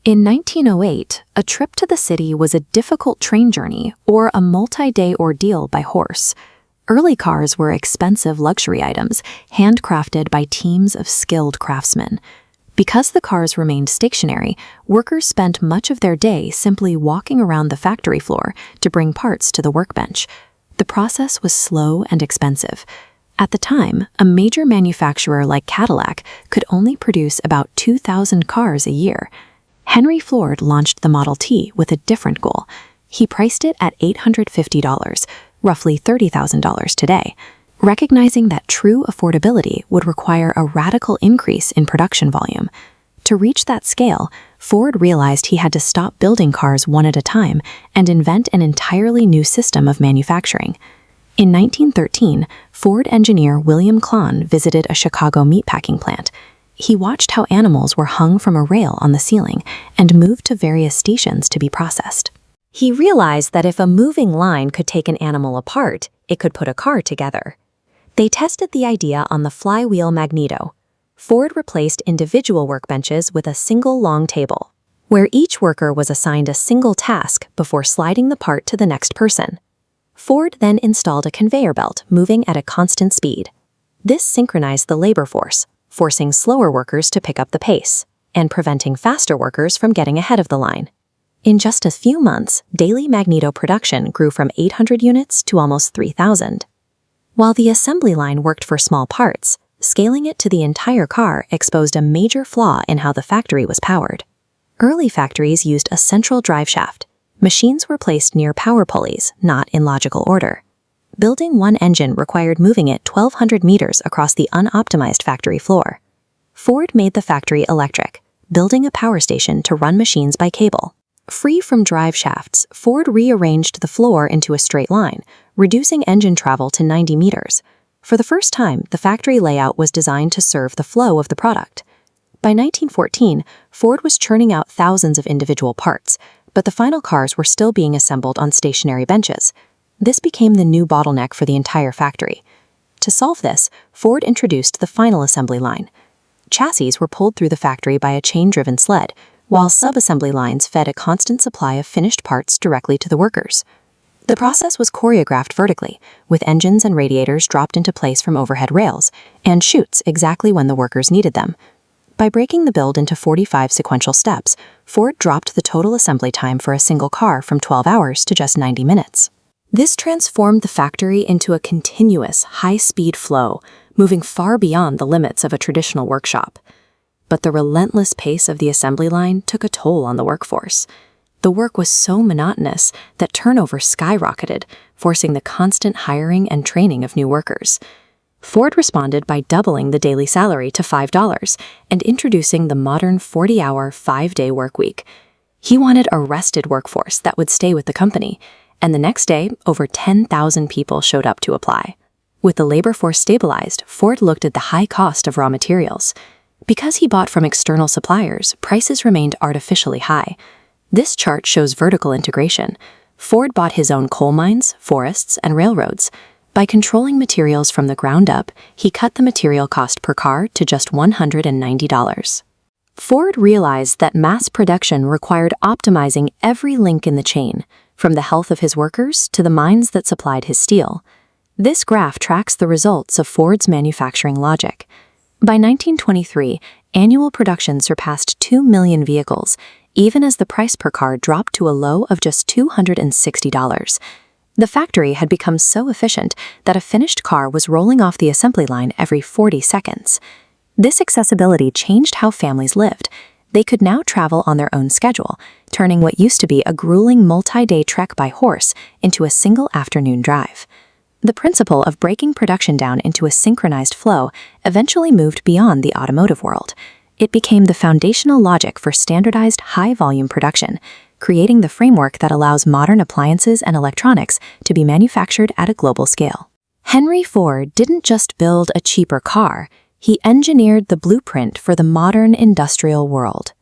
In 1908, a trip to the city was a difficult train journey or a multi-day ordeal by horse. Early cars were expensive luxury items, handcrafted by teams of skilled craftsmen. Because the cars remained stationary, workers spent much of their day simply walking around the factory floor to bring parts to the workbench. The process was slow and expensive. At the time, a major manufacturer like Cadillac could only produce about 2,000 cars a year. Henry Ford launched the Model T with a different goal. He priced it at $850, roughly $30,000 today, recognizing that true affordability would require a radical increase in production volume. To reach that scale, Ford realized he had to stop building cars one at a time and invent an entirely new system of manufacturing. In 1913, Ford engineer William Klon visited a Chicago meatpacking plant. He watched how animals were hung from a rail on the ceiling and moved to various stations to be processed. He realized that if a moving line could take an animal apart, it could put a car together. They tested the idea on the flywheel magneto. Ford replaced individual workbenches with a single long table, where each worker was assigned a single task before sliding the part to the next person. Ford then installed a conveyor belt moving at a constant speed. This synchronized the labor force, forcing slower workers to pick up the pace, and preventing faster workers from getting ahead of the line. In just a few months, daily magneto production grew from 800 units to almost 3,000. While the assembly line worked for small parts, scaling it to the entire car exposed a major flaw in how the factory was powered. Early factories used a central drive shaft. Machines were placed near power pulleys, not in logical order. Building one engine required moving it 1,200 meters across the unoptimized factory floor. Ford made the factory electric, building a power station to run machines by cable. Free from drive shafts, Ford rearranged the floor into a straight line, reducing engine travel to 90 meters. For the first time, the factory layout was designed to serve the flow of the product. By 1914, Ford was churning out thousands of individual parts, but the final cars were still being assembled on stationary benches. This became the new bottleneck for the entire factory. To solve this, Ford introduced the final assembly line. Chassis were pulled through the factory by a chain-driven sled, while sub-assembly lines fed a constant supply of finished parts directly to the workers. The process was choreographed vertically, with engines and radiators dropped into place from overhead rails, and chutes exactly when the workers needed them. By breaking the build into 45 sequential steps, Ford dropped the total assembly time for a single car from 12 hours to just 90 minutes. This transformed the factory into a continuous, high-speed flow, moving far beyond the limits of a traditional workshop. But the relentless pace of the assembly line took a toll on the workforce. The work was so monotonous that turnover skyrocketed, forcing the constant hiring and training of new workers. Ford responded by doubling the daily salary to $5 and introducing the modern 40-hour, 5-day workweek. He wanted a rested workforce that would stay with the company, and the next day, over 10,000 people showed up to apply. With the labor force stabilized, Ford looked at the high cost of raw materials. Because he bought from external suppliers, prices remained artificially high. This chart shows vertical integration. Ford bought his own coal mines, forests, and railroads. By controlling materials from the ground up, he cut the material cost per car to just $190. Ford realized that mass production required optimizing every link in the chain, from the health of his workers to the mines that supplied his steel. This graph tracks the results of Ford's manufacturing logic. By 1923, annual production surpassed 2 million vehicles, even as the price per car dropped to a low of just $260. The factory had become so efficient that a finished car was rolling off the assembly line every 40 seconds. This accessibility changed how families lived. They could now travel on their own schedule, turning what used to be a grueling multi-day trek by horse into a single afternoon drive. The principle of breaking production down into a synchronized flow eventually moved beyond the automotive world. It became the foundational logic for standardized high-volume production, creating the framework that allows modern appliances and electronics to be manufactured at a global scale. Henry Ford didn't just build a cheaper car, he engineered the blueprint for the modern industrial world.